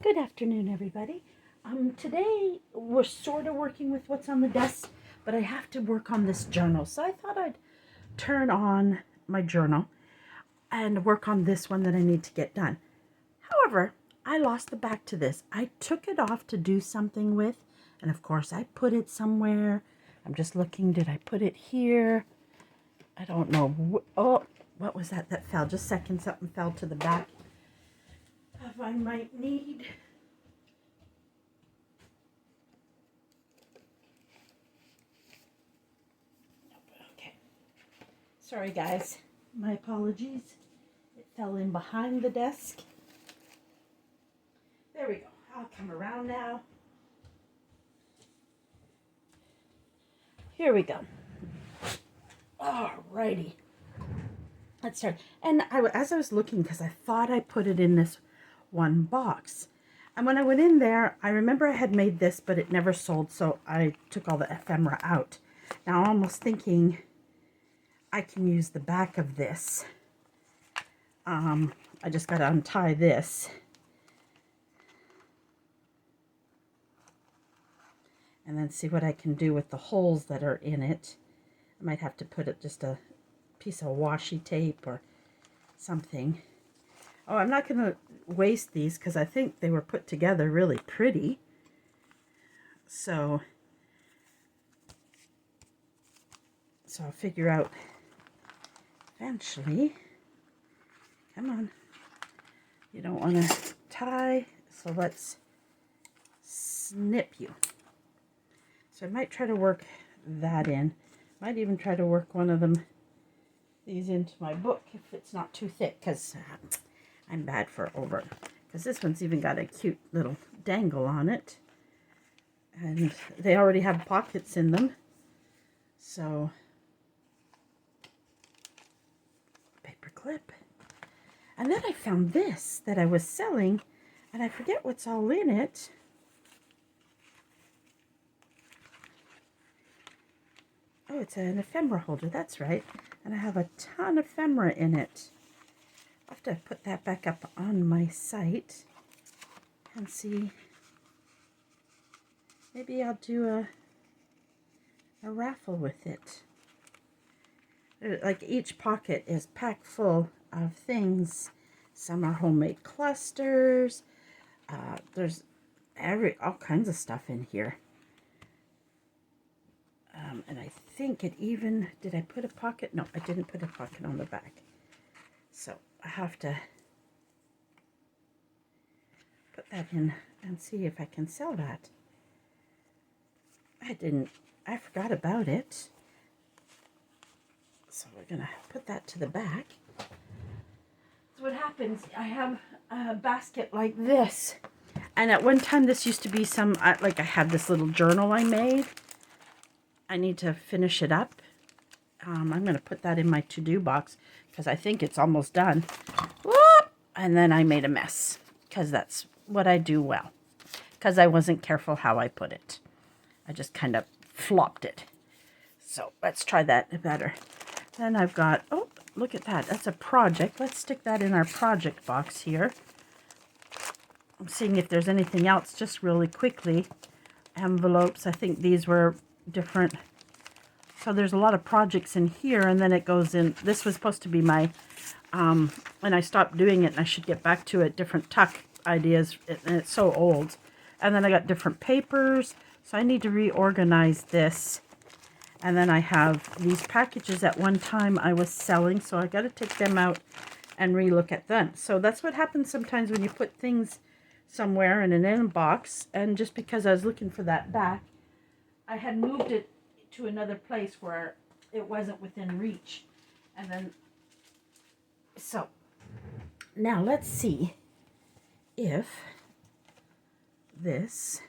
Good afternoon, everybody. Today we're sort of working with what's on the desk, but I have to work on this journal. So I thought I'd turn on my journal and work on this one that I need to get done. However, I lost the back to this. I took it off to do something with, and of course I put it somewhere. I'm just looking, did I put it here? I don't know. Oh, what was that that fell? Just a second, something fell to the back. I might need. Okay. Sorry, guys. My apologies. It fell in behind the desk. There we go. I'll come around now. Here we go. Alrighty. Let's start. And as I was looking, because I thought I put it in this one box. And when I went in there, I remember I had made this, but it never sold, so I took all the ephemera out. Now I'm almost thinking I can use the back of this. I just got to untie this. And then see what I can do with the holes that are in it. I might have to put it just a piece of washi tape or something. Oh, I'm not going to waste these because I think they were put together really pretty. So I'll figure out eventually. Come on. You don't want to tie, so let's snip you. So I might try to work that in. Might even try to work one of these into my book if it's not too thick, because I'm bad for over. Because this one's even got a cute little dangle on it. And they already have pockets in them. So, paper clip. And then I found this that I was selling, and I forget what's all in it. Oh, it's an ephemera holder, that's right. And I have a ton of ephemera in it. I'll have to put that back up on my site and see. Maybe I'll do a raffle with it. Like each pocket is packed full of things. Some are homemade clusters. There's all kinds of stuff in here. And I think it even, did I put a pocket? No, I didn't put a pocket on the back. So I have to put that in and see if I can sell that. I forgot about it. So we're gonna put that to the back. So what happens, I have a basket like this. And at one time this used to be like I had this little journal I made. I need to finish it up. I'm going to put that in my to-do box because I think it's almost done. Whoop! And then I made a mess because that's what I do well. Because I wasn't careful how I put it. I just kind of flopped it. So let's try that better. Then I've got, oh, look at that. That's a project. Let's stick that in our project box here. I'm seeing if there's anything else just really quickly. Envelopes. I think these were different. So there's a lot of projects in here, and then it goes in. This was supposed to be my, when I stopped doing it, and I should get back to it, different tuck ideas, and it's so old. And then I got different papers, so I need to reorganize this. And then I have these packages at one time I was selling, so I got to take them out and relook at them. So that's what happens sometimes when you put things somewhere in an inbox, and just because I was looking for that back, I had moved it to another place where it wasn't within reach. And then, so now let's see if this,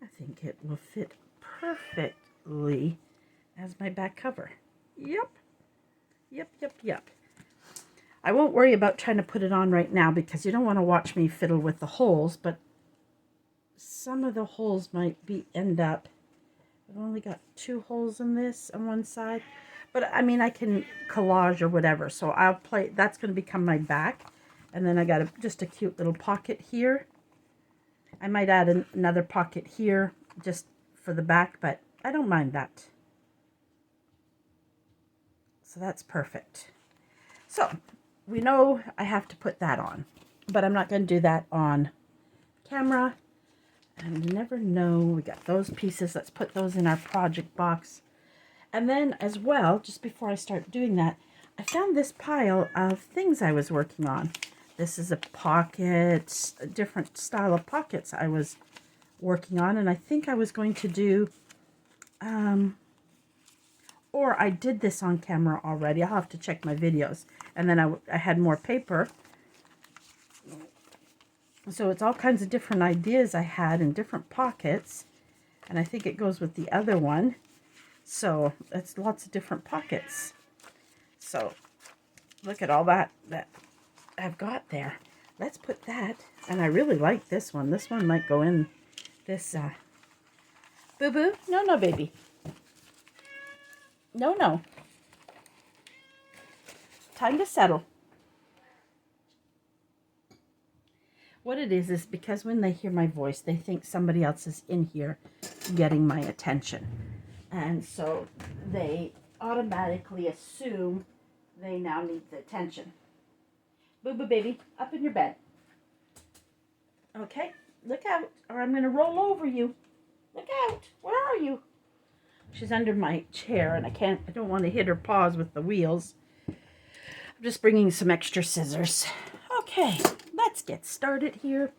I think it will fit perfectly as my back cover. Yep. I won't worry about trying to put it on right now because you don't want to watch me fiddle with the holes, but some of the holes might end up, I've only got 2 holes in this on one side, but I mean I can collage or whatever, so I'll play, that's going to become my back. And then I got just a cute little pocket here. I might add another pocket here just for the back, but I don't mind that. So that's perfect. So we know I have to put that on, but I'm not going to do that on camera. And you never know. We got those pieces. Let's put those in our project box. And then as well, just before I start doing that, I found this pile of things I was working on. This is a pocket, a different style of pockets I was working on. And I think I was going to do, or I did this on camera already. I'll have to check my videos. And then I had more paper. So it's all kinds of different ideas I had in different pockets. And I think it goes with the other one. So it's lots of different pockets. So look at all that I've got there. Let's put that. And I really like this one. This one might go in this. Boo-boo? No, no, baby. No, no. Time to settle. What it is because when they hear my voice, they think somebody else is in here getting my attention. And so they automatically assume they now need the attention. Boo-boo, baby, up in your bed. Okay, look out, or I'm going to roll over you. Look out, where are you? She's under my chair, and I don't want to hit her paws with the wheels. I'm just bringing some extra scissors. Okay, let's get started here.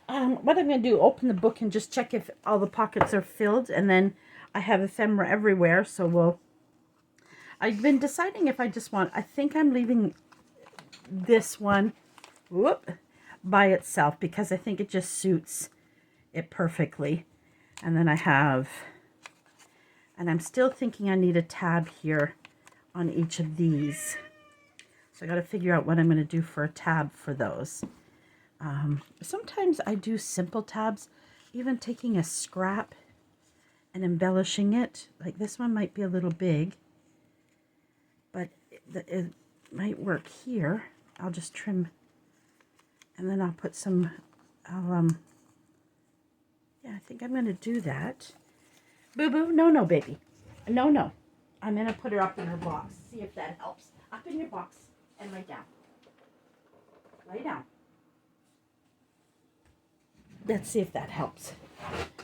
What I'm going to do, open the book and just check if all the pockets are filled, and then I have ephemera everywhere, so I've been deciding if I think I'm leaving this one, by itself, because I think it just suits it perfectly. And then and I'm still thinking I need a tab here on each of these. So I got to figure out what I'm going to do for a tab for those. Sometimes I do simple tabs, even taking a scrap and embellishing it. Like this one might be a little big, but it might work here. I'll just trim, and then I'll put some, yeah, I think I'm going to do that. Boo-boo, no, no, baby. No, no. I'm going to put her up in her box. See if that helps. Up in your box and lay down. Lay down. Let's see if that helps.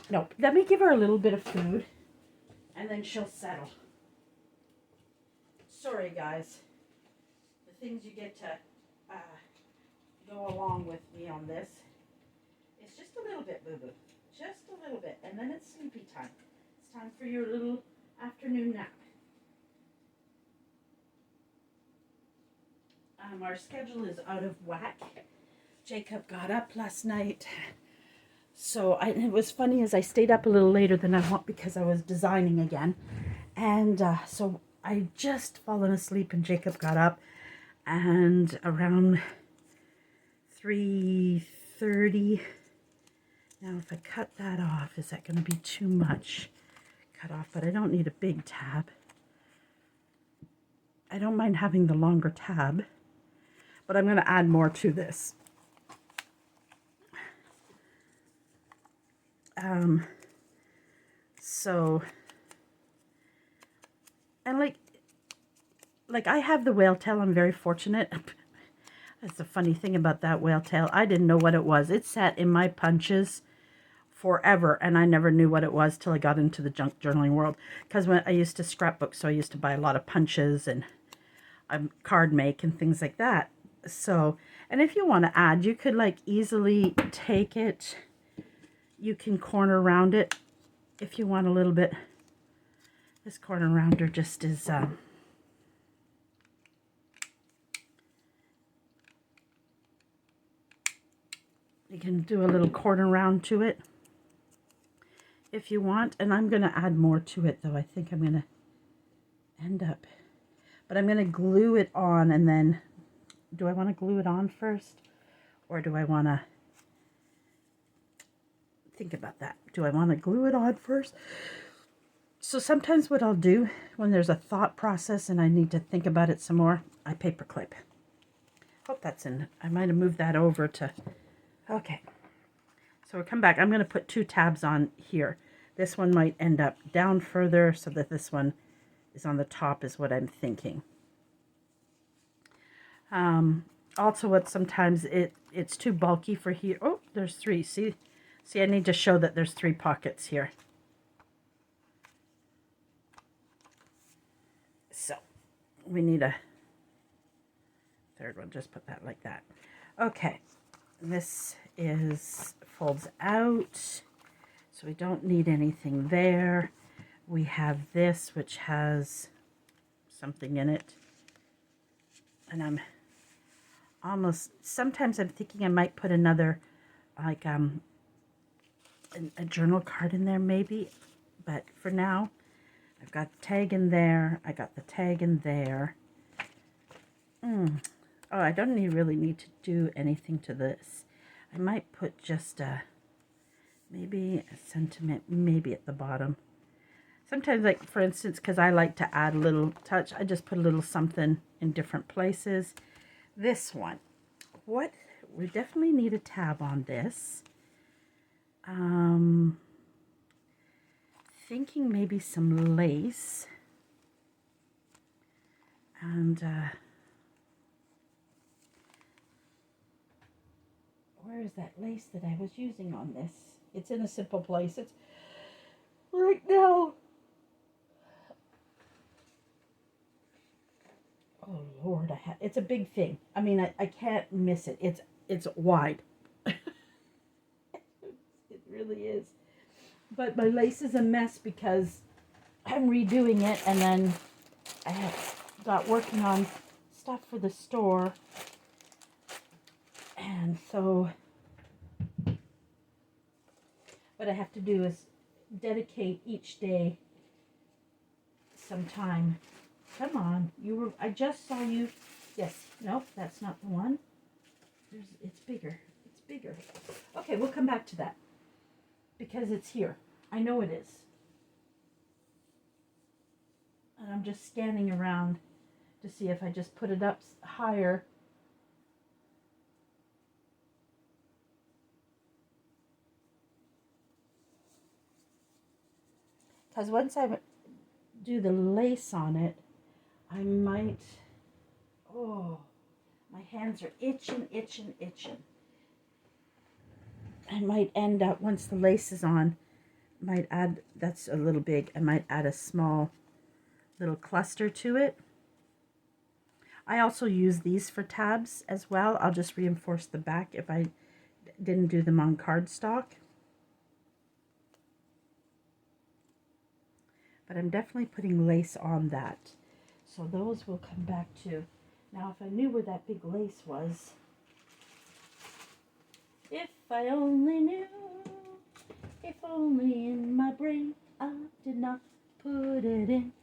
No, let me give her a little bit of food, and then she'll settle. Sorry, guys. The things you get to go along with me on this. It's just a little bit, boo-boo. Just a little bit. And then it's sleepy time. It's time for your little afternoon nap. Our schedule is out of whack. Jacob got up last night. So it was funny as I stayed up a little later than I want because I was designing again. And so I just fallen asleep and Jacob got up. And around 3:30. Now if I cut that off, is that going to be too much? Cut off, but I don't need a big tab. I don't mind having the longer tab, but I'm going to add more to this. So, and like I have the whale tail. I'm very fortunate. That's the funny thing about that whale tail. I didn't know what it was. It sat in my punches forever, and I never knew what it was till I got into the junk journaling world. Because when I used to scrapbook, so I used to buy a lot of punches and card make and things like that. So, and if you want to add, you could like easily take it. You can corner round it if you want a little bit. This corner rounder just is you can do a little corner round to it if you want. And I'm going to add more to it, though. I think I'm going to end up. But I'm going to glue it on, and then do I want to glue it on first? Or do I want to think about that? Do I want to glue it on first? So sometimes what I'll do when there's a thought process and I need to think about it some more, I paper clip. hope that's in. I might have moved that over to, okay. So we'll come back. I'm going to put 2 tabs on here. This one might end up down further so that this one is on the top is what I'm thinking. Also what sometimes it's too bulky for here. Oh, there's 3. See, I need to show that there's 3 pockets here. So we need a 3rd one. Just put that like that. Okay. This folds out, so we don't need anything there. We have this, which has something in it, and I'm almost, sometimes I'm thinking I might put another, like a journal card in there maybe, but for now, I've got the tag in there, I got the tag in there. Oh, I don't really need to do anything to this. I might put just maybe a sentiment, maybe at the bottom. Sometimes, like for instance, because I like to add a little touch, I just put a little something in different places. This one, we definitely need a tab on this. Thinking maybe some lace. And where is that lace that I was using on this? It's in a simple place. It's right now. Oh Lord, it's a big thing. I mean, I can't miss it. It's wide. It really is. But my lace is a mess because I'm redoing it, and then I have got working on stuff for the store. And so what I have to do is dedicate each day some time. Come on, I just saw you. Yes, nope, that's not the one. It's bigger. It's bigger. Okay, we'll come back to that because it's here. I know it is. And I'm just scanning around to see if I just put it up higher. Because once I do the lace on it, I might, oh, my hands are itching. I might end up, once the lace is on, might add, that's a little big, I might add a small little cluster to it. I also use these for tabs as well. I'll just reinforce the back if I didn't do them on cardstock. But I'm definitely putting lace on that. So those will come back to. Now if I knew where that big lace was. If I only knew. If only in my brain I did not put it in.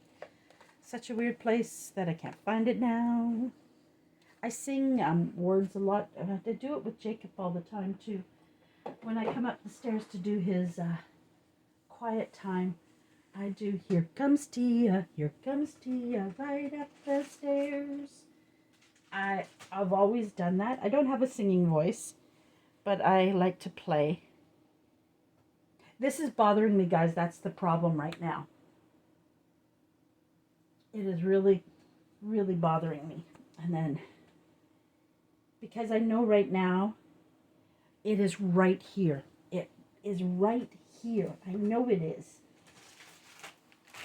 Such a weird place that I can't find it now. I sing words a lot. I do it with Jacob all the time too. When I come up the stairs to do his quiet time, I do here comes Tia, right up the stairs. I've always done that. I don't have a singing voice, but I like to play. This is bothering me, guys. That's the problem right now. It is really, really bothering me. And then, because I know right now, it is right here. It is right here. I know it is.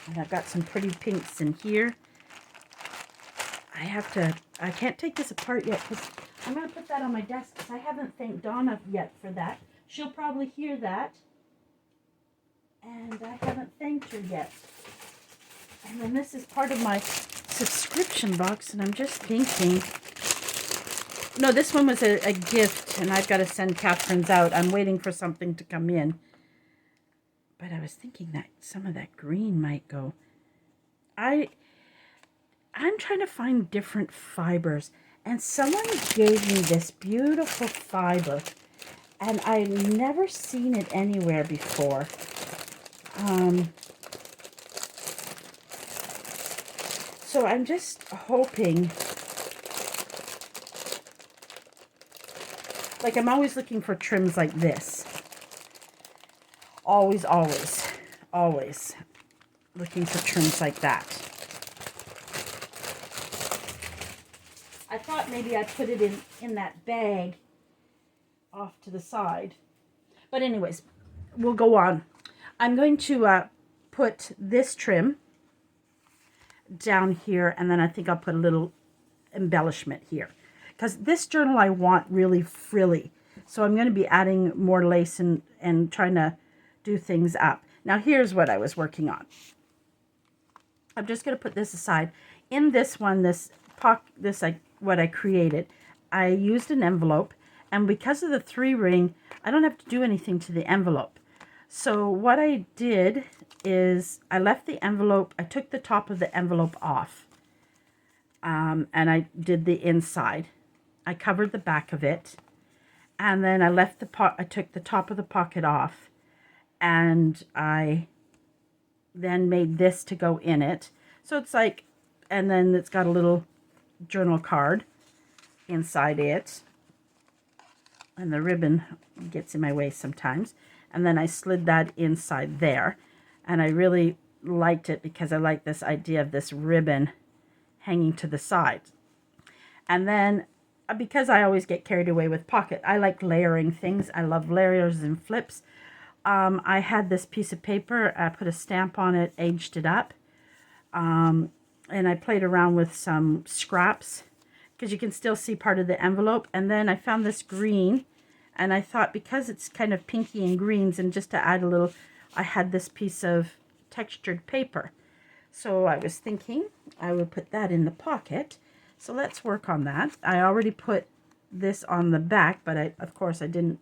And I've got some pretty pinks in here. I can't take this apart yet because I'm going to put that on my desk because I haven't thanked Donna yet for that. She'll probably hear that. And I haven't thanked her yet. And then this is part of my subscription box, and I'm just thinking, no, this one was a gift, and I've got to send Catherine's out. I'm waiting for something to come in. But I was thinking that some of that green might go. I'm trying to find different fibers, and someone gave me this beautiful fiber, and I've never seen it anywhere before. So I'm just hoping Like, I'm always looking for trims like this. Always, always, always looking for trims like that. I thought maybe I'd put it in that bag off to the side. But anyways, we'll go on. I'm going to put this trim down here, and then I think I'll put a little embellishment here. Because this journal I want really frilly. So I'm going to be adding more lace and trying to do things up. Now here's what I was working on. I'm just going to put this aside. In this one, what I created, I used an envelope, and because of the 3-ring, I don't have to do anything to the envelope. So what I did is I left the envelope, I took the top of the envelope off, and I did the inside. I covered the back of it, and then I took the top of the pocket off, and I then made this to go in it. So it's like, and then it's got a little journal card inside it, and the ribbon gets in my way sometimes. And then I slid that inside there, and I really liked it because I like this idea of this ribbon hanging to the side. And then because I always get carried away with pocket, I like layering things. I love layers and flips. I had this piece of paper, I put a stamp on it, aged it up, and I played around with some scraps because you can still see part of the envelope. And then I found this green, and I thought because it's kind of pinky and greens, and just to add a little, I had this piece of textured paper. So I was thinking I would put that in the pocket. So let's work on that. I already put this on the back, but of course I didn't.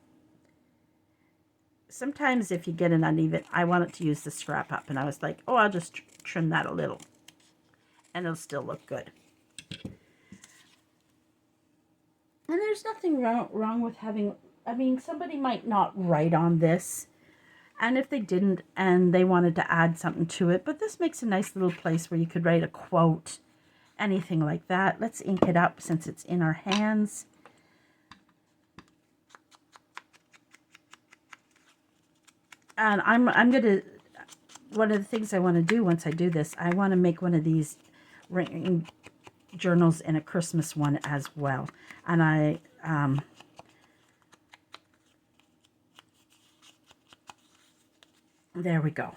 Sometimes if you get an uneven, I wanted to use the scrap up, and I was like, oh, I'll just trim that a little, and it'll still look good. And there's nothing wrong with having, I mean, somebody might not write on this, and if they didn't and they wanted to add something to it, but this makes a nice little place where you could write a quote, anything like that. Let's ink it up since it's in our hands. And I'm going to, one of the things I want to do once I do this, I want to make one of these ring journals and a Christmas one as well. And there we go.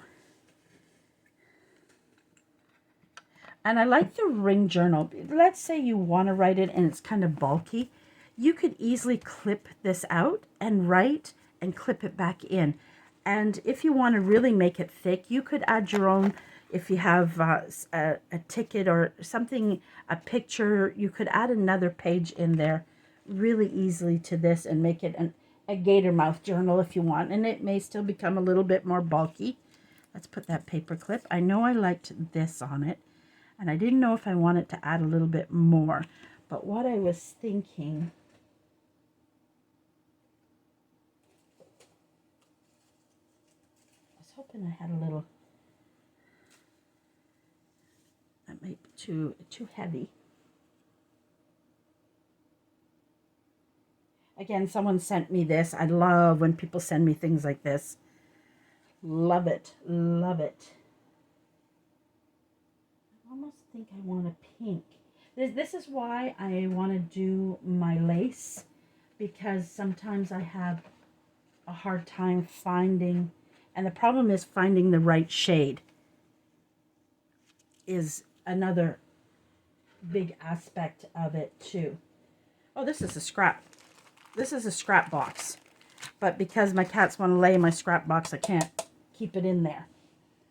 And I like the ring journal. Let's say you want to write it and it's kind of bulky. You could easily clip this out and write and clip it back in. And if you want to really make it thick, you could add your own, if you have a ticket or something, a picture, you could add another page in there really easily to this and make it a gator mouth journal if you want. And it may still become a little bit more bulky. Let's put that paper clip. I know I liked this on it, and I didn't know if I wanted to add a little bit more. But what I was thinking, I was hoping I had a little, that might be too heavy. Again, someone sent me this. I love when people send me things like this. Love it. Love it. I almost think I want a pink. This is why I want to do my lace, because sometimes I have a hard time finding, and the problem is finding the right shade is another big aspect of it too. Oh, this is a scrap. This is a scrap box, but because my cats want to lay in my scrap box, I can't keep it in there.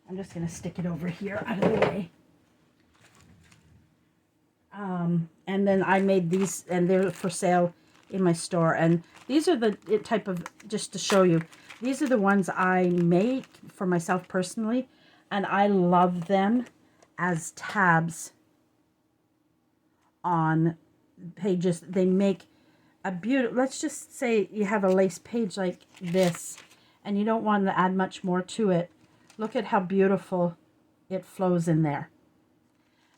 I'm just going to stick it over here out of the way. And then I made these, and they're for sale in my store. And these are the type of, just to show you, these are the ones I make for myself personally, and I love them as tabs on pages. They make a beautiful, let's just say you have a lace page like this and you don't want to add much more to it. Look at how beautiful it flows in there.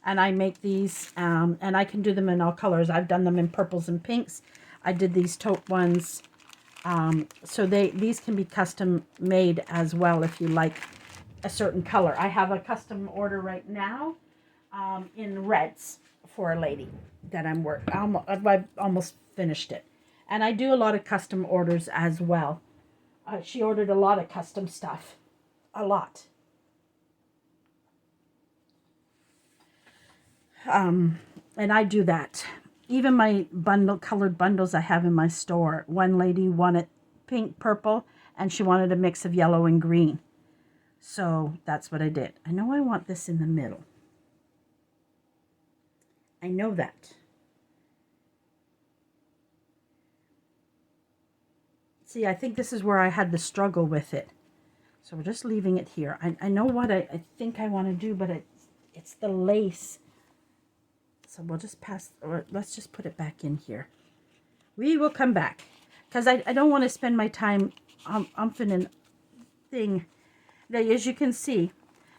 And I make these, and I can do them in all colors. I've done them in purples and pinks. I did these taupe ones. So these can be custom made as well if you like a certain color. I have a custom order right now in reds for a lady that I'm working. I've almost finished it. And I do a lot of custom orders as well. She ordered a lot of custom stuff. A lot. And I do that. Even my colored bundles I have in my store. One lady wanted pink, purple, and she wanted a mix of yellow and green. So that's what I did. I know I want this in the middle. I know that. See, I think this is where I had the struggle with it. So we're just leaving it here. I know what I think I want to do, but it's the lace. So we'll just or let's just put it back in here. We will come back. Because I don't want to spend my time umping and thing. Now, as you can see,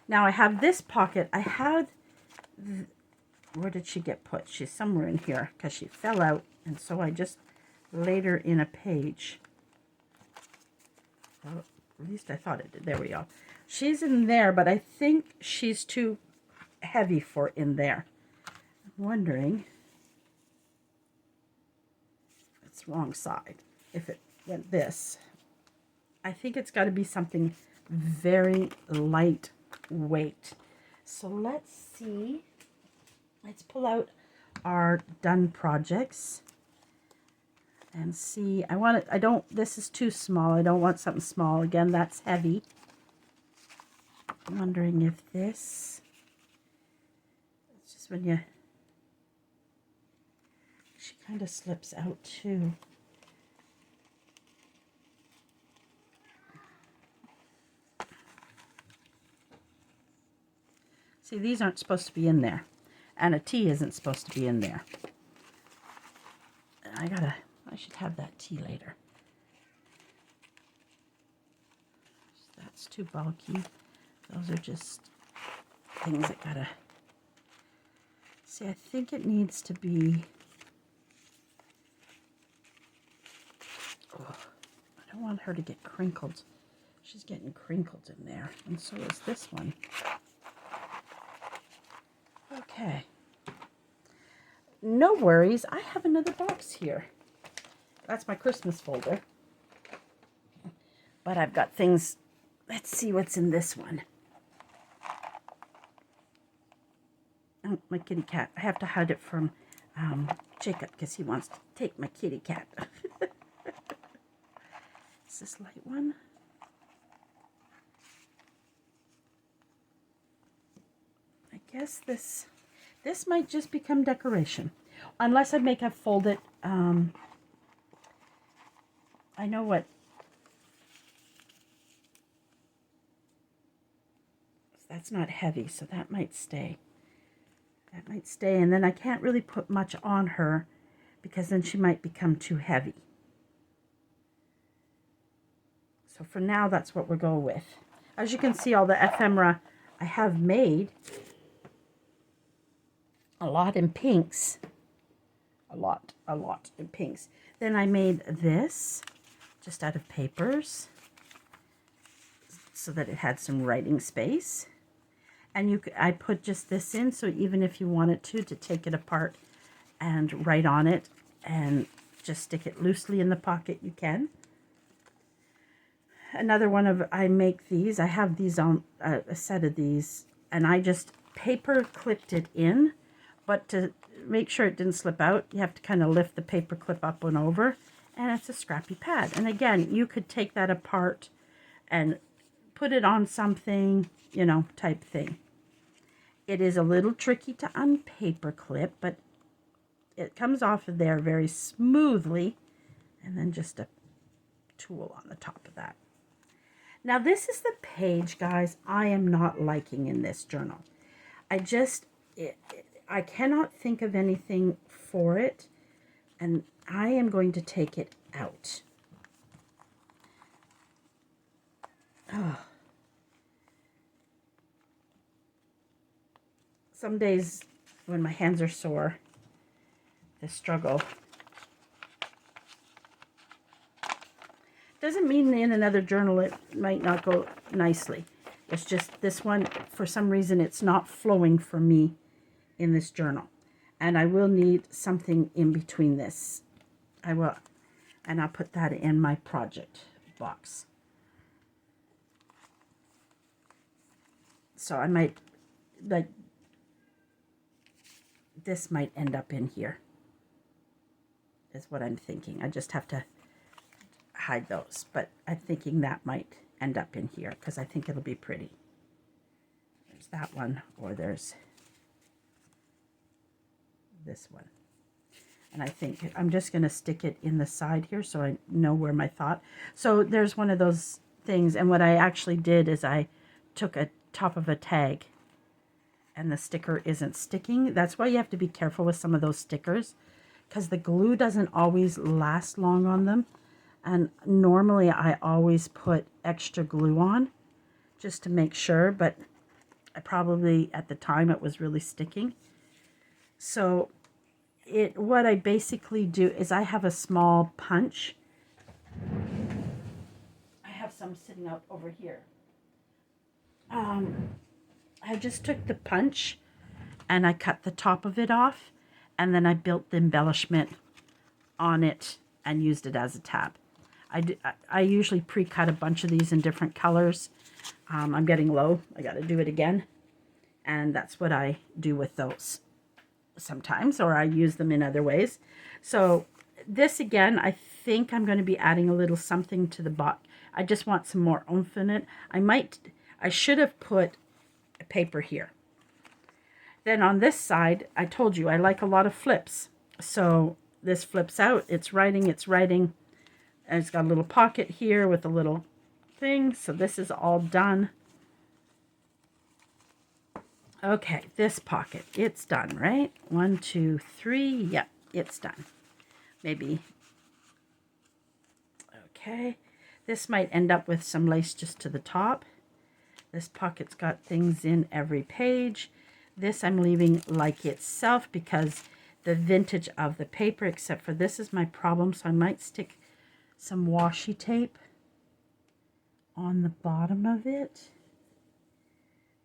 now I have this pocket. I had, where did she get put? She's somewhere in here because she fell out. And so I just laid her in a page. Well, at least I thought it did. There we go. She's in there, but I think she's too heavy for in there. I'm wondering. It's wrong side. If it went this, I think it's got to be something very lightweight. So let's see. Let's pull out our done projects and see. This is too small. I don't want something small. Again, that's heavy. I'm wondering if this, it's just when she kind of slips out too. See, these aren't supposed to be in there. And a T isn't supposed to be in there. I should have that T later. That's too bulky. Those are just things that gotta... See, I think it needs to be... Oh, I don't want her to get crinkled. She's getting crinkled in there. And so is this one. Okay. No worries. I have another box here. That's my Christmas folder. But I've got things. Let's see what's in this one. Oh, my kitty cat. I have to hide it from Jacob because he wants to take my kitty cat. Is this light one? I guess this might just become decoration. Unless I make a folded, I know what. That's not heavy, so that might stay. That might stay, and then I can't really put much on her because then she might become too heavy. So for now, that's what we'll go with. As you can see, all the ephemera I have made. A lot in pinks. A lot in pinks. Then I made this just out of papers so that it had some writing space. And I put just this in, so even if you wanted to take it apart and write on it and just stick it loosely in the pocket, you can. Another one of, I make these. I have these on a set of these, and I just paper clipped it in. But to make sure it didn't slip out, you have to kind of lift the paper clip up and over. And it's a scrappy pad. And again, you could take that apart and put it on something, type thing. It is a little tricky to unpaper clip, but it comes off of there very smoothly. And then just a tool on the top of that. Now, this is the page, guys, I am not liking in this journal. I cannot think of anything for it, and I am going to take it out. Oh. Some days when my hands are sore, the struggle. Doesn't mean in another journal it might not go nicely. It's just this one, for some reason, it's not flowing for me in this journal. And I will need something in between this. I will. And I'll put that in my project box. So I might, like, this might end up in here, is what I'm thinking. I just have to hide those, but I'm thinking that might end up in here because I think it'll be pretty. There's that one, or there's this one. And I think I'm just going to stick it in the side here so I know where my thought. So there's one of those things, and what I actually did is I took a top of a tag and the sticker isn't sticking. That's why you have to be careful with some of those stickers, because the glue doesn't always last long on them. And normally I always put extra glue on just to make sure, but I probably at the time it was really sticking. So what I basically do is I have a small punch. I have some sitting out over here. I just took the punch and I cut the top of it off, and then I built the embellishment on it and used it as a tab. I usually pre-cut a bunch of these in different colors. I'm getting low. I got to do it again. And that's what I do with those sometimes, or I use them in other ways. So this again, I think I'm going to be adding a little something to the box. I just want some more oomph in it. I should have put a paper here. Then on this side, I told you I like a lot of flips. So this flips out. It's writing. And it's got a little pocket here with a little thing. So this is all done. Okay, this pocket, it's done, right? 1, 2, 3. Yep, it's done. Maybe. Okay, this might end up with some lace just to the top. This pocket's got things in every page. This I'm leaving like itself because the vintage of the paper, except for this is my problem, so I might stick some washi tape on the bottom of it.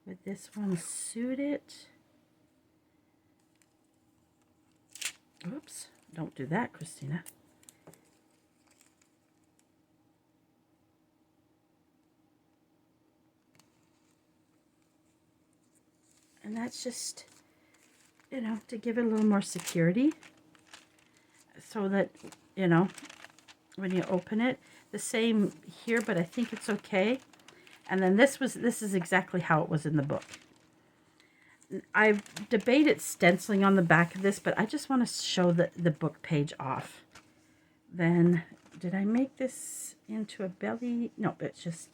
Would this one suit it? Oops, don't do that, Christina. And that's just, you know, to give it a little more security so that, you know, when you open it, the same here, but I think it's okay. And then this is exactly how it was in the book. I've debated stenciling on the back of this, but I just want to show the book page off. Then, did I make this into a belly? No, it's just,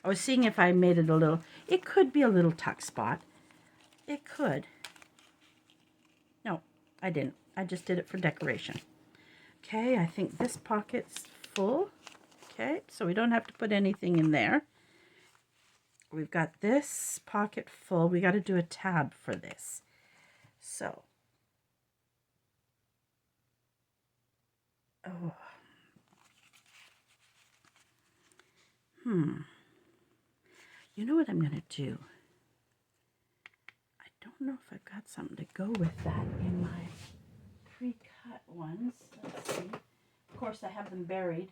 I was seeing if I made it a little, it could be a little tuck spot. It could. No, I didn't. I just did it for decoration. Okay, I think this pocket's full. Okay, so we don't have to put anything in there. We've got this pocket full. We got to do a tab for this. So, oh, you know what I'm going to do? I don't know if I've got something to go with that in my pre-cut ones. Let's see. Of course, I have them buried.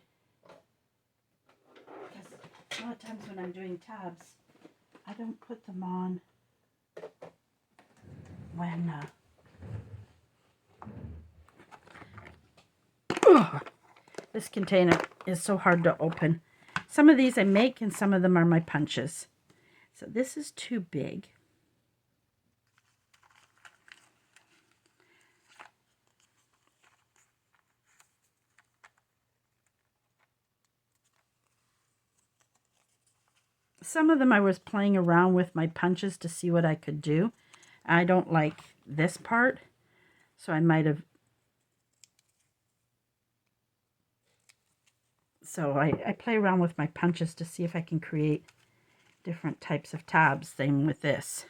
Because a lot of times when I'm doing tabs, I don't put them on when this container is so hard to open. Some of these I make and some of them are my punches. So this is too big. Some of them I was playing around with my punches to see what I could do. I don't like this part, so I might have... So I play around with my punches to see if I can create different types of tabs. Same with this.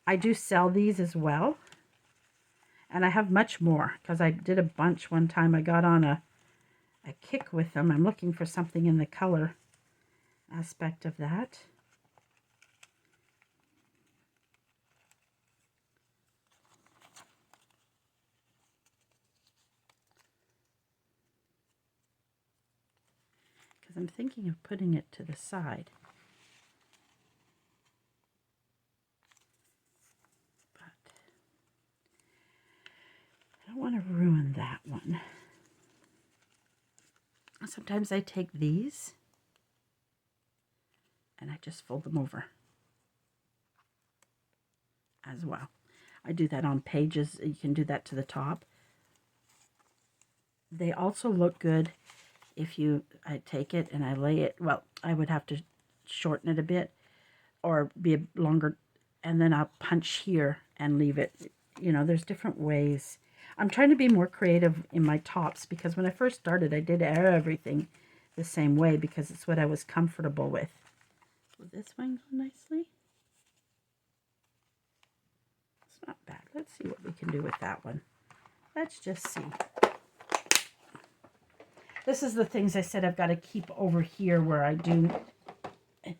I do sell these as well. And I have much more because I did a bunch one time. I got on a kick with them. I'm looking for something in the color aspect of that. Because I'm thinking of putting it to the side. But I don't want to ruin that one. Sometimes I take these and I just fold them over as well. I do that on pages. You can do that to the top. They also look good if I take it and I lay it, well, I would have to shorten it a bit or be longer, and then I'll punch here and leave it. You know, there's different ways. I'm trying to be more creative in my tops because when I first started, I did everything the same way because it's what I was comfortable with. Will this one go nicely? It's not bad. Let's see what we can do with that one. Let's just see. This is the things I said I've got to keep over here where I do. I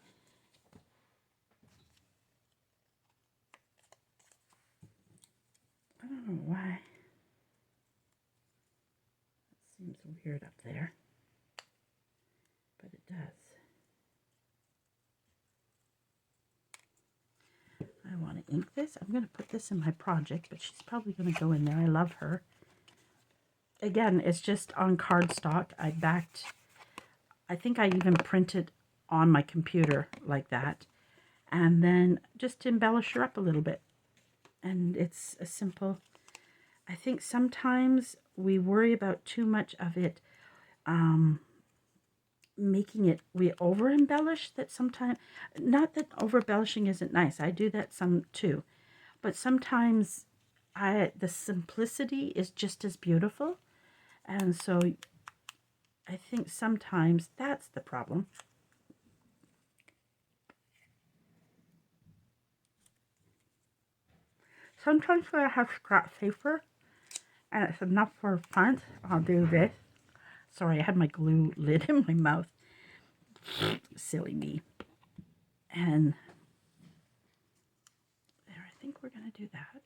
don't know why. It seems weird up there. But it does. I want to ink this. I'm going to put this in my project, but she's probably going to go in there. I love her. Again, it's just on cardstock. I think I even printed on my computer like that. And then just embellish her up a little bit. And it's a simple, I think sometimes we worry about too much of it, making it, we over embellish that sometimes, not that over embellishing isn't nice. I do that some too. But sometimes the simplicity is just as beautiful. And so I think sometimes that's the problem. Sometimes when I have scrap paper and it's enough for fun, I'll do this. Sorry, I had my glue lid in my mouth. Silly me. And there, I think we're going to do that.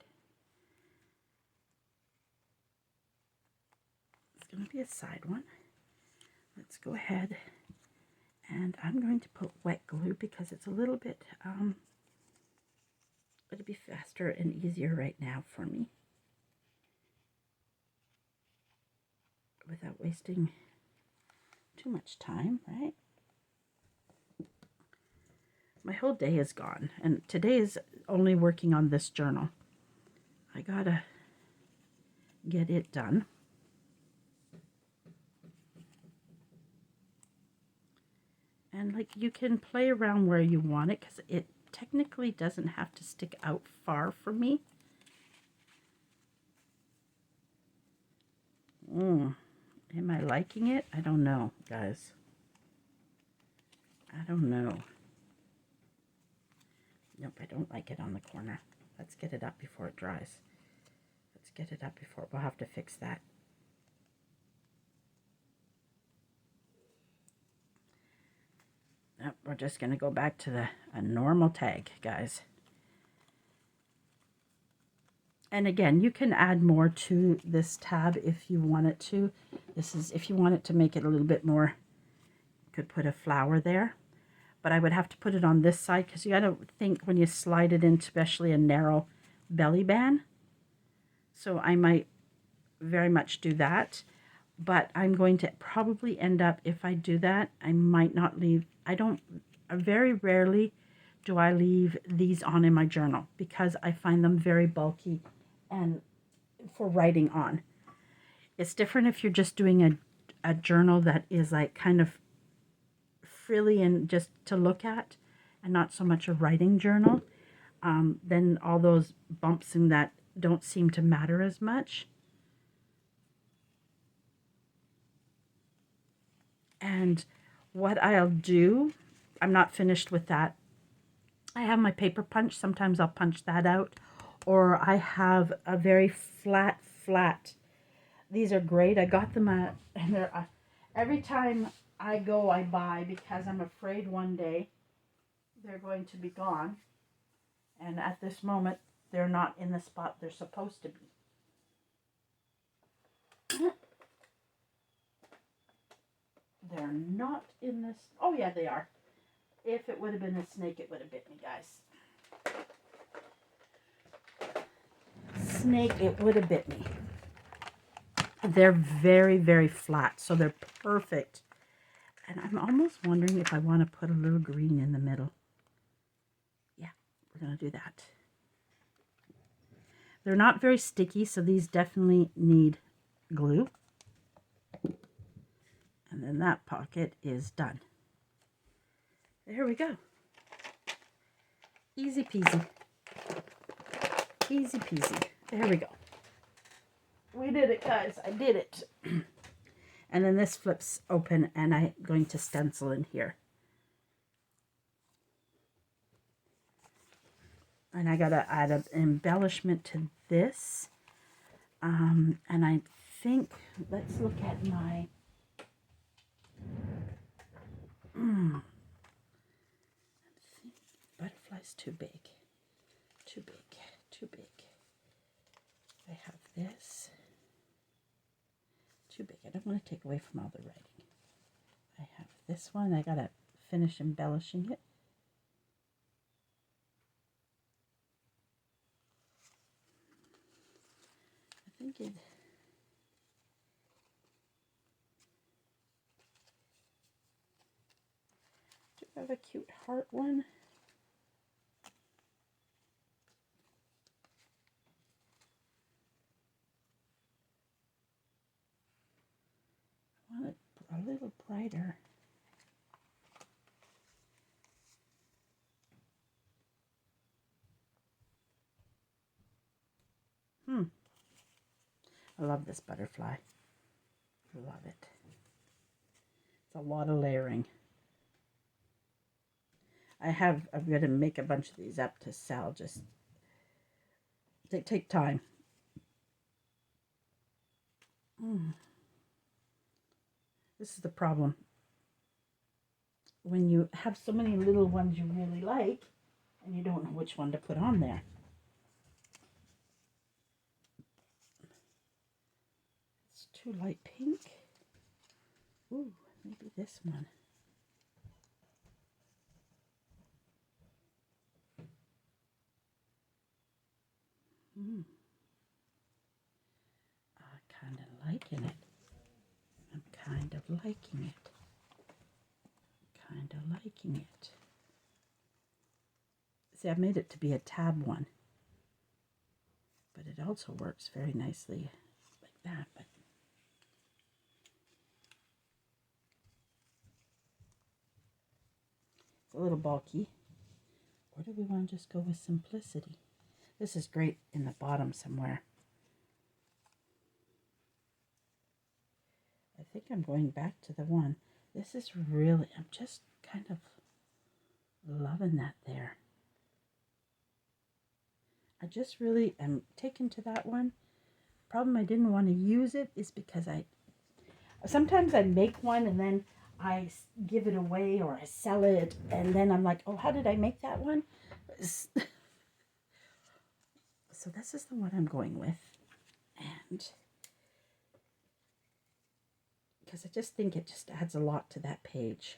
It's going to be a side one. Let's go ahead and I'm going to put wet glue because it's a little bit, it'll be faster and easier right now for me without wasting too much time, right? My whole day is gone, and today is only working on this journal. I gotta get it done. And like, you can play around where you want it because it technically doesn't have to stick out far for me. Am I liking it? I don't know, guys. I don't know. Nope, I don't like it on the corner. Let's get it up before it dries. Let's get it up before, we'll have to fix that. Nope, we're just going to go back to a normal tag, guys. And again, you can add more to this tab if you want it to. This is, if you want it to make it a little bit more, you could put a flower there. But I would have to put it on this side because you got to think when you slide it in, especially a narrow belly band. So I might very much do that. But I'm going to probably end up, if I do that, I might not leave, very rarely do I leave these on in my journal because I find them very bulky and for writing on. It's different if you're just doing a journal that is like kind of frilly and just to look at and not so much a writing journal. Then all those bumps in that don't seem to matter as much. And what I'll do, I'm not finished with that. I have my paper punch. Sometimes I'll punch that out. Or I have a very flat. These are great. I got them at, and they're Every time I go, I buy because I'm afraid one day they're going to be gone. And at this moment, they're not in the spot they're supposed to be. They're not in this. Oh, yeah, they are. If it would have been a snake, it would have bit me, guys. Snake, it would have bit me. They're very, very flat, so they're perfect. And I'm almost wondering if I want to put a little green in the middle. Yeah, we're going to do that. They're not very sticky, so these definitely need glue. And then that pocket is done. There we go. Easy peasy. Easy peasy. There we go. We did it, guys. I did it. And then this flips open, and I'm going to stencil in here. And I got to add an embellishment to this. And I think, let's look at my... Butterfly's too big. Too big. Too big. I have this. Too big. I don't want to take away from all the writing. I have this one. I got to finish embellishing it. I think it... Do I have a cute heart one? I want it a little brighter. I love this butterfly. Love it. It's a lot of layering. I'm going to make a bunch of these up to sell. Just they take time. This is the problem. When you have so many little ones you really like, and you don't know which one to put on there. It's too light pink. Ooh, maybe this one. I'm kind of liking it. I'm kind of liking it. Kind of liking it. See, I've made it to be a tab one. But it also works very nicely like that. But it's a little bulky. Or do we want to just go with simplicity? This is great in the bottom somewhere. I think I'm going back to the one. This is really, I'm just kind of loving that there. I just really am taken to that one. Problem I didn't want to use it is because sometimes I make one and then I give it away or I sell it and then I'm like, oh, how did I make that one? So this is the one I'm going with. And because I just think it just adds a lot to that page.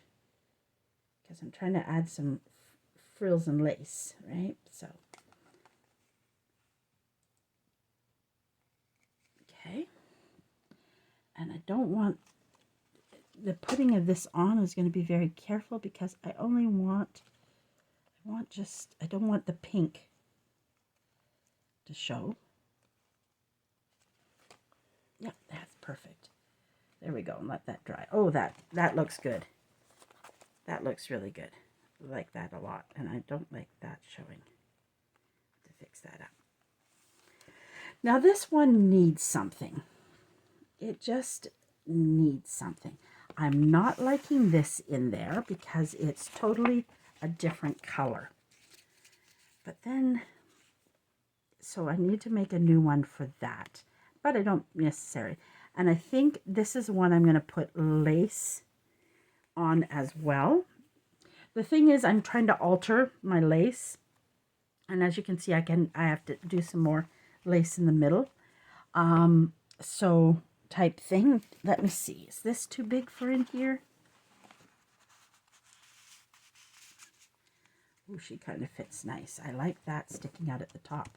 Because I'm trying to add some frills and lace, right? So, okay. And I don't want, the putting of this on is going to be very careful because I only want, I don't want the pink to show. Yep, that's perfect. There we go, and let that dry. Oh, that looks good. That looks really good. I like that a lot, and I don't like that showing. To fix that up. Now this one needs something. It just needs something. I'm not liking this in there because it's totally a different color. But then, so I need to make a new one for that. But I don't necessarily. And I think this is one I'm going to put lace on as well. The thing is, I'm trying to alter my lace. And as you can see, I have to do some more lace in the middle. So type thing. Let me see. Is this too big for in here? Oh, she kind of fits nice. I like that sticking out at the top.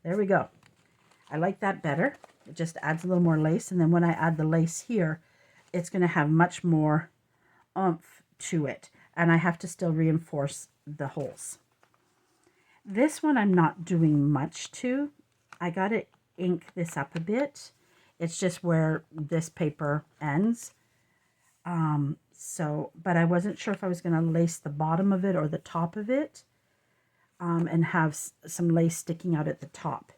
There we go. I like that better. It just adds a little more lace. And then when I add the lace here, it's going to have much more oomph to it. And I have to still reinforce the holes. This one I'm not doing much to. I got to ink this up a bit. It's just where this paper ends. But I wasn't sure if I was going to lace the bottom of it or the top of it, and have some lace sticking out at the top.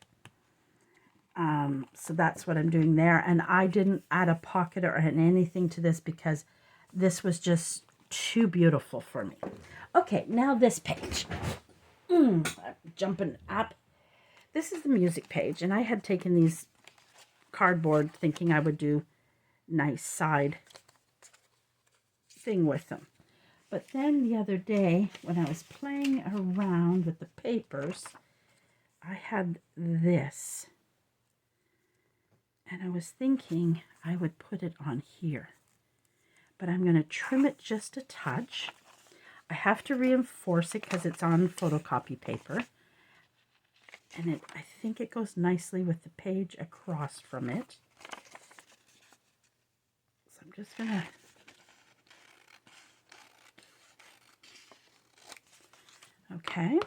So that's what I'm doing there. And I didn't add a pocket or anything to this because this was just too beautiful for me. Okay, now this page. I'm jumping up. This is the music page, and I had taken these cardboard thinking I would do nice side thing with them. But then the other day when I was playing around with the papers, I had this. And I was thinking I would put it on here. But I'm going to trim it just a touch. I have to reinforce it because it's on photocopy paper. And I think it goes nicely with the page across from it. So I'm just going to... Okay.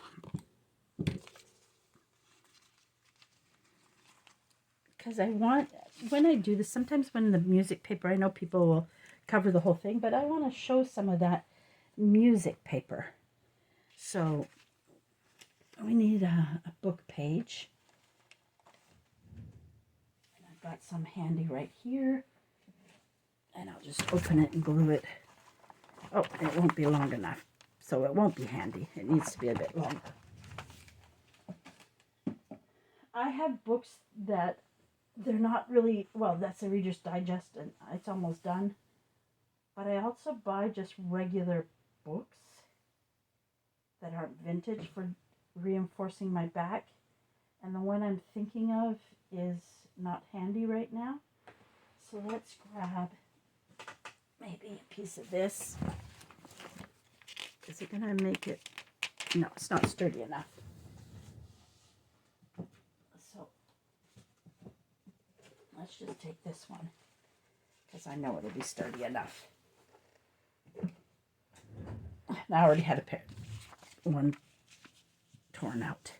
Because I want, when I do this, sometimes when the music paper, I know people will cover the whole thing, but I want to show some of that music paper. So we need a book page. And I've got some handy right here. And I'll just open it and glue it. Oh, it won't be long enough, so it won't be handy. It needs to be a bit longer. I have books that they're not really, well, that's a Reader's Digest and it's almost done. But I also buy just regular books that aren't vintage for reinforcing my back. And the one I'm thinking of is not handy right now. So let's grab maybe a piece of this. Is it going to make it? No, it's not sturdy enough. So let's just take this one because I know it'll be sturdy enough. And I already had one torn out.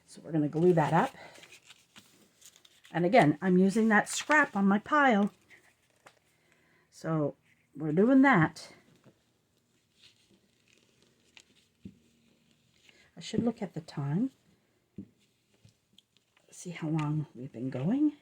So we're going to glue that up. And again, I'm using that scrap on my pile. So we're doing that. I should look at the time. See how long we've been going.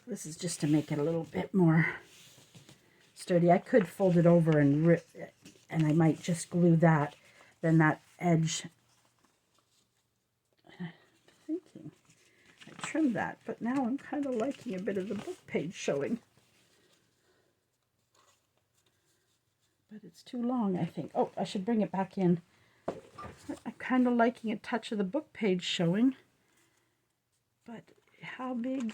This is just to make it a little bit more sturdy. I could fold it over and rip it, and I might just glue that. Then that edge, I'm thinking I trimmed that, but now I'm kind of liking a bit of the book page showing. But it's too long, I think. Oh, I should bring it back in. I'm kind of liking a touch of the book page showing. But how big?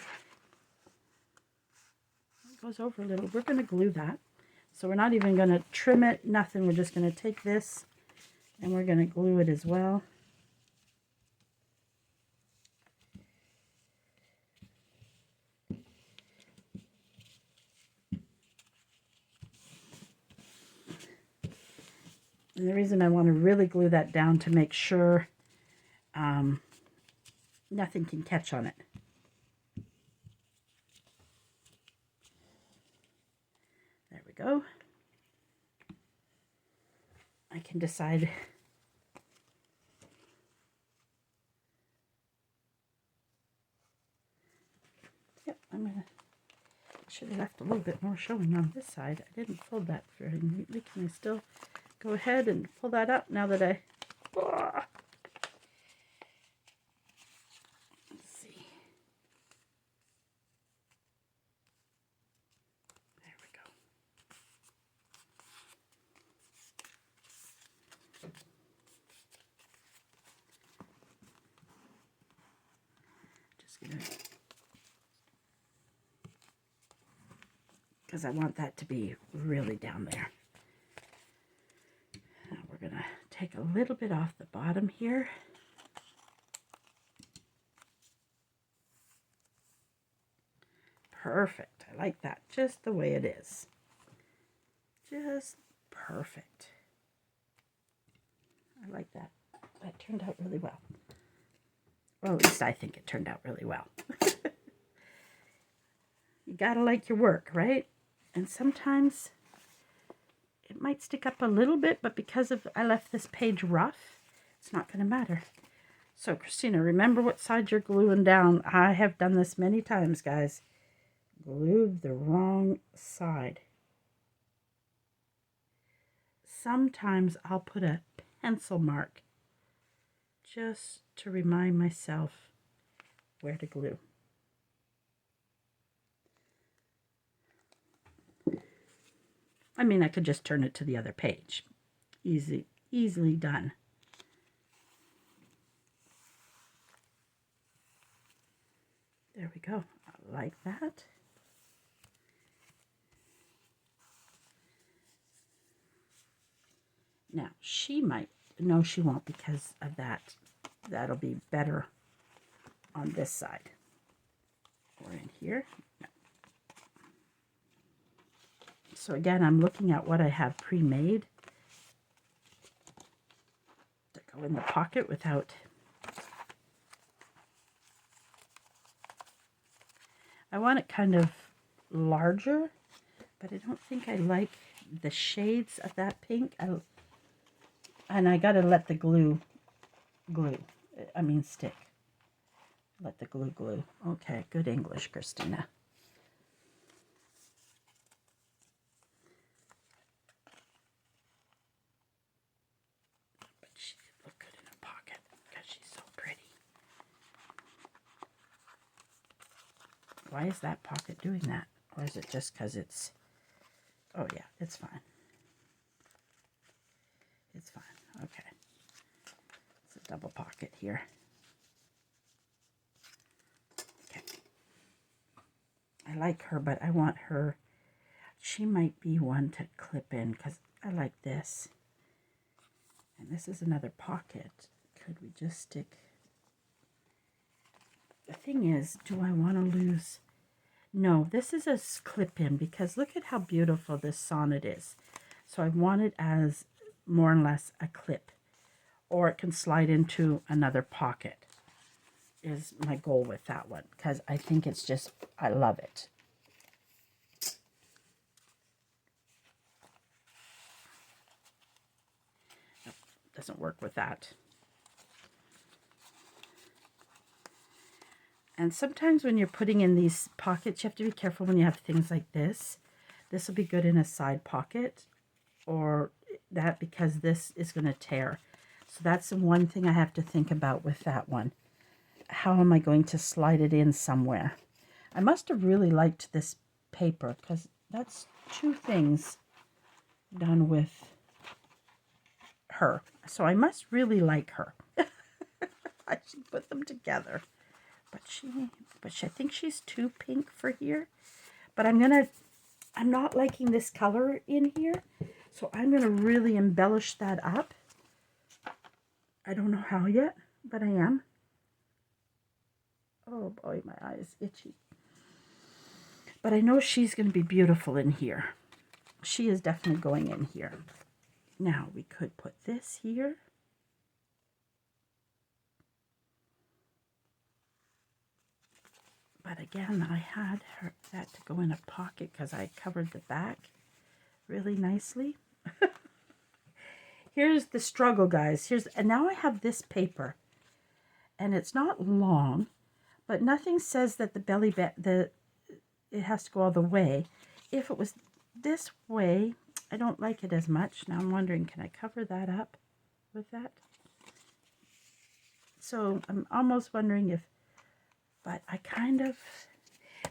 It goes over a little. We're going to glue that. So we're not even going to trim it, nothing. We're just going to take this and we're going to glue it as well. And the reason I want to really glue that down to make sure nothing can catch on it. There we go. I can decide yep, should have left a little bit more showing on this side. I didn't fold that very neatly. Can I still go ahead and pull that up now that I... Oh. Let's see. There we go. Just gonna... because I want that to be really down there. Now we're going to take a little bit off the bottom here. Perfect. I like that just the way it is. Just perfect. I like that. That turned out really well. Well, at least I think it turned out really well. You gotta like your work, right? And sometimes it might stick up a little bit, but because of I left this page rough, it's not going to matter. So, Christina, remember what side you're gluing down. I have done this many times, guys. Glued the wrong side. Sometimes I'll put a pencil mark just to remind myself where to glue. I mean, I could just turn it to the other page. Easily done. There we go. I like that. Now, she might, no, she won't because of that. That'll be better on this side. Or in here. No. So again, I'm looking at what I have pre-made to go in the pocket without... I want it kind of larger, but I don't think I like the shades of that pink. And I got to let the stick. Let the glue. Okay, good English, Christina. But she would look good in a pocket because she's so pretty. Why is that pocket doing that? Or is it just because it's... Oh yeah, it's fine. It's fine. Okay. It's a double pocket here. Okay. I like her, but I want her... She might be one to clip in because I like this. And this is another pocket. Could we just stick... The thing is, do I want to lose... No, this is a clip-in because look at how beautiful this sonnet is. So I want it as more or less a clip. Or it can slide into another pocket is my goal with that one. Because I think it's just, I love it. Nope, doesn't work with that. And sometimes when you're putting in these pockets, you have to be careful when you have things like this. This will be good in a side pocket or that because this is going to tear. So that's the one thing I have to think about with that one. How am I going to slide it in somewhere? I must have really liked this paper because that's two things done with her. So I must really like her. I should put them together. But I think she's too pink for here. But I'm not liking this color in here. So I'm going to really embellish that up. I don't know how yet, but I am. Oh boy, my eye is itchy. But I know she's going to be beautiful in here. She is definitely going in here. Now we could put this here. But again, I had that to go in a pocket because I covered the back really nicely. Here's the struggle, guys. And now I have this paper. And it's not long, but nothing says that the it has to go all the way. If it was this way, I don't like it as much. Now I'm wondering, can I cover that up with that? So I'm almost wondering if, but I kind of,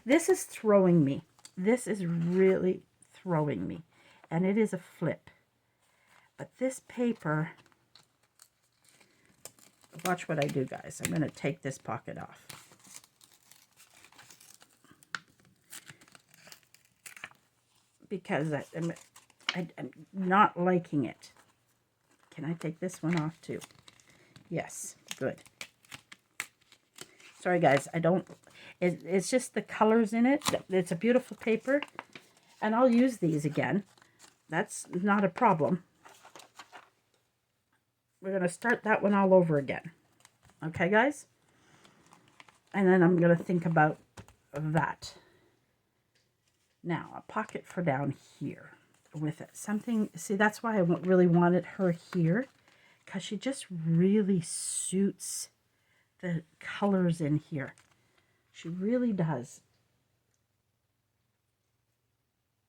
this is throwing me. This is really throwing me. And it is a flip. But this paper, watch what I do, guys. I'm going to take this pocket off. Because I'm not liking it. Can I take this one off too? Yes, good. Sorry guys, it's just the colors in it. It's a beautiful paper, and I'll use these again. That's not a problem. We're going to start that one all over again. Okay, guys? And then I'm going to think about that. Now, a pocket for down here with it. Something, see, that's why I really wanted her here, because she just really suits the colors in here. She really does.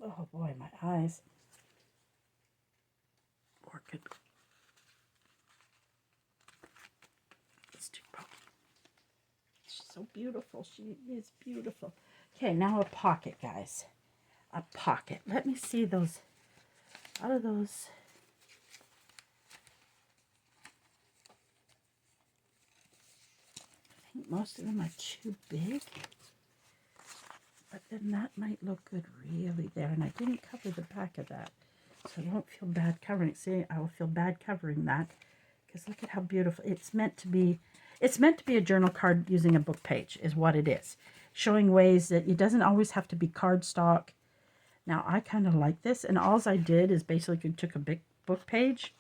Oh boy, my eyes. Orchid. It's too pokey. She's so beautiful. She is beautiful. Okay, now a pocket, guys. A pocket. Let me see those. Out of those. I think most of them are too big. But then that might look good really there. And I didn't cover the back of that. So I don't feel bad covering. See, I will feel bad covering that. Because look at how beautiful. It's meant to be a journal card using a book page is what it is. Showing ways that it doesn't always have to be cardstock. Now, I kind of like this, and all I did is basically took a big book page.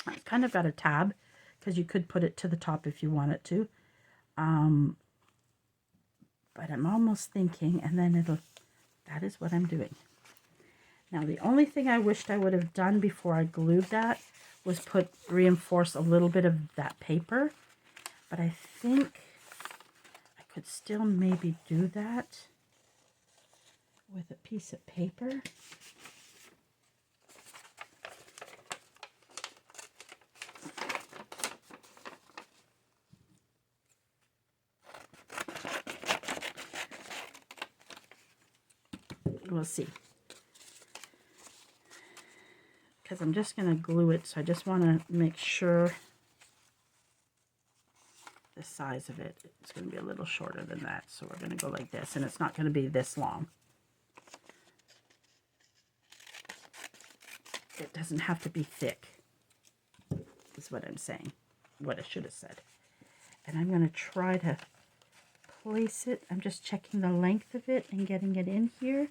I kind of got a tab, because you could put it to the top if you wanted to. But I'm almost thinking, and then that is what I'm doing. Now, the only thing I wished I would have done before I glued that was reinforce a little bit of that paper. But I think I could still maybe do that with a piece of paper. We'll see. Because I'm just going to glue it, so I just want to make sure the size of it. It's going to be a little shorter than that, so we're going to go like this, and it's not going to be this long. It doesn't have to be thick, is what I'm saying, what I should have said. And I'm going to try to place it. I'm just checking the length of it and getting it in here.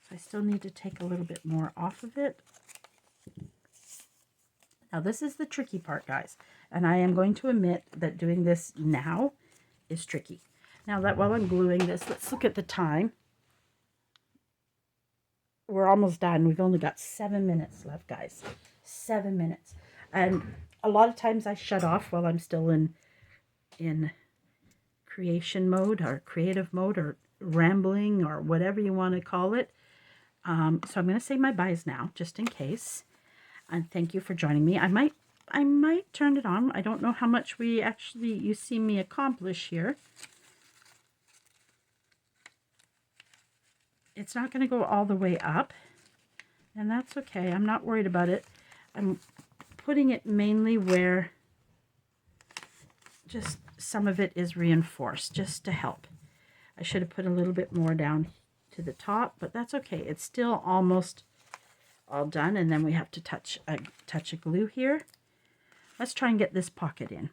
So I still need to take a little bit more off of it. Now this is the tricky part, guys. And I am going to admit that doing this now is tricky. Now that while I'm gluing this, let's look at the time. We're almost done. We've only got 7 minutes left, guys. 7 minutes. And a lot of times I shut off while I'm still in creation mode or creative mode or rambling or whatever you want to call it. So I'm going to say my byes now, just in case. And thank you for joining me. I might turn it on. I don't know how much you see me accomplish here. It's not going to go all the way up, and that's okay. I'm not worried about it. I'm putting it mainly where just some of it is reinforced, just to help. I should have put a little bit more down to the top, but that's okay. It's still almost all done, and then we have to touch a glue here. Let's try and get this pocket in.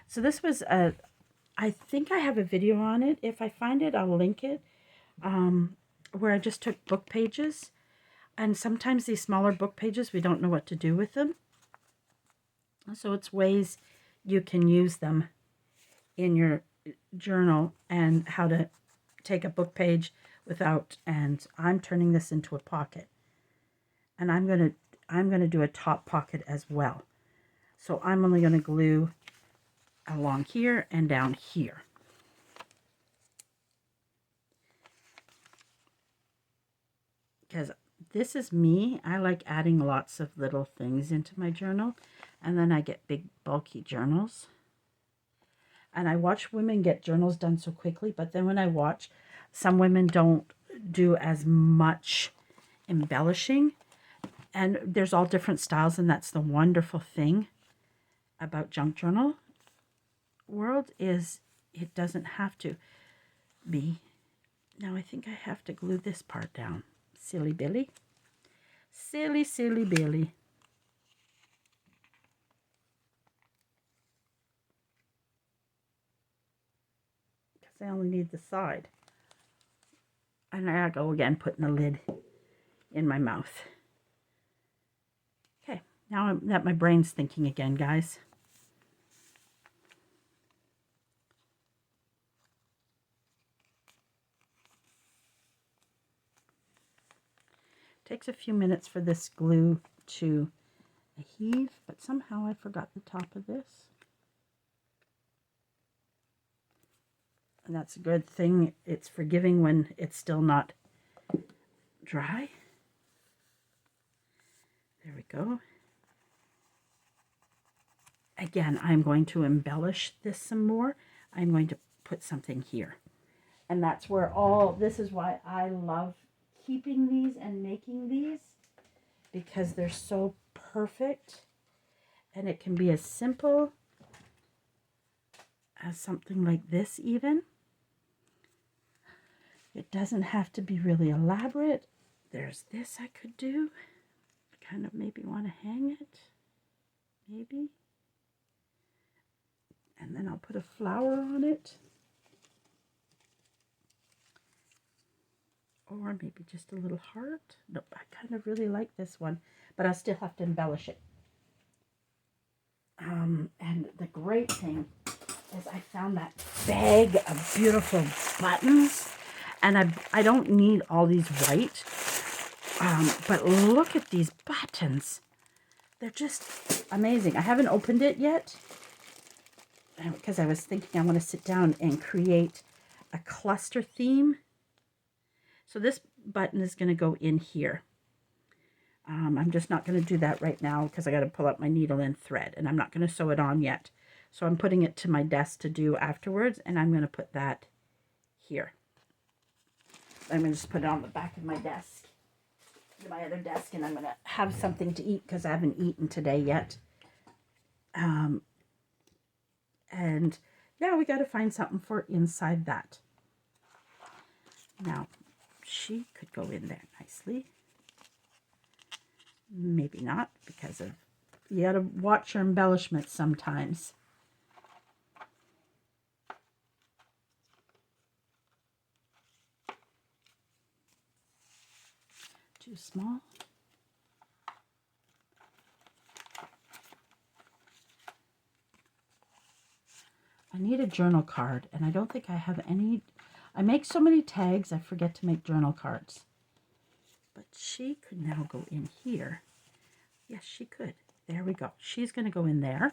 So this was I think I have a video on it. If I find it, I'll link it, where I just took book pages. And sometimes these smaller book pages, we don't know what to do with them. So it's ways you can use them in your journal and how to take a book page without, and I'm turning this into a pocket. And I'm gonna do a top pocket as well. So I'm only gonna glue along here and down here. Because this is me. I like adding lots of little things into my journal, and then I get big bulky journals. And I watch women get journals done so quickly, but then when I watch, some women don't do as much embellishing, and there's all different styles, and that's the wonderful thing about junk journal world, is it doesn't have to be. Now I think I have to glue this part down. Silly Billy. Silly, silly Billy. Because I only need the side. And I go again putting the lid in my mouth. Okay, now that my brain's thinking again, guys. Takes a few minutes for this glue to heave, but somehow I forgot the top of this. And that's a good thing. It's forgiving when it's still not dry. There we go. Again, I'm going to embellish this some more. I'm going to put something here. And that's where this is why I love keeping these and making these, because they're so perfect. And it can be as simple as something like this even. It doesn't have to be really elaborate. There's this I could do. I kind of maybe want to hang it. Maybe. And then I'll put a flower on it. Or maybe just a little heart. Nope, I kind of really like this one, but I'll still have to embellish it. And the great thing is I found that bag of beautiful buttons, and I don't need all these white, but look at these buttons. They're just amazing. I haven't opened it yet because I was thinking I want to sit down and create a cluster theme. So this button is going to go in here. I'm just not going to do that right now because I got to pull up my needle and thread, and I'm not going to sew it on yet. So I'm putting it to my desk to do afterwards, and I'm going to put that here. I'm going to just put it on the back of my desk, my other desk, and I'm going to have something to eat because I haven't eaten today yet. And yeah, we got to find something for inside that. Now, she could go in there nicely. Maybe not, because of, you got to watch your embellishments sometimes. Too small. I need a journal card, and I don't think I have any. I make so many tags, I forget to make journal cards. But she could now go in here. Yes, she could. There we go. She's going to go in there.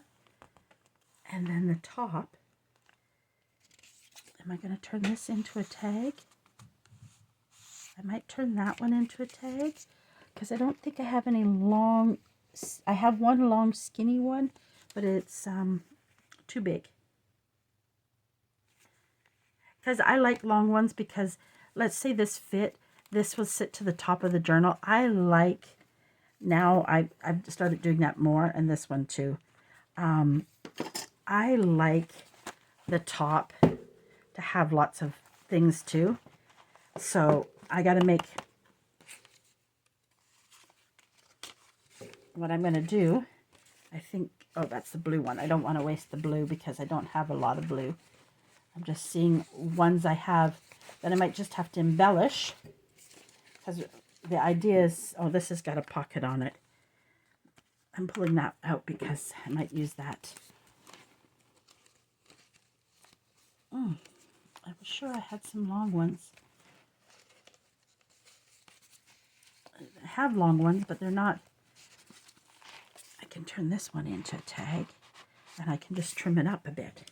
And then the top. Am I going to turn this into a tag? I might turn that one into a tag, because I don't think I have any long. I have one long skinny one, but it's too big. Because I like long ones, because let's say this fit. This will sit to the top of the journal. I like, now I've started doing that more, and this one too. I like the top to have lots of things too. So I got to make, what I'm going to do, I think, oh, that's the blue one. I don't want to waste the blue because I don't have a lot of blue. I'm just seeing ones I have that I might just have to embellish. Because the idea is, oh, this has got a pocket on it. I'm pulling that out because I might use that. I was sure I had some long ones. I have long ones, but they're not. I can turn this one into a tag. and I can just trim it up a bit.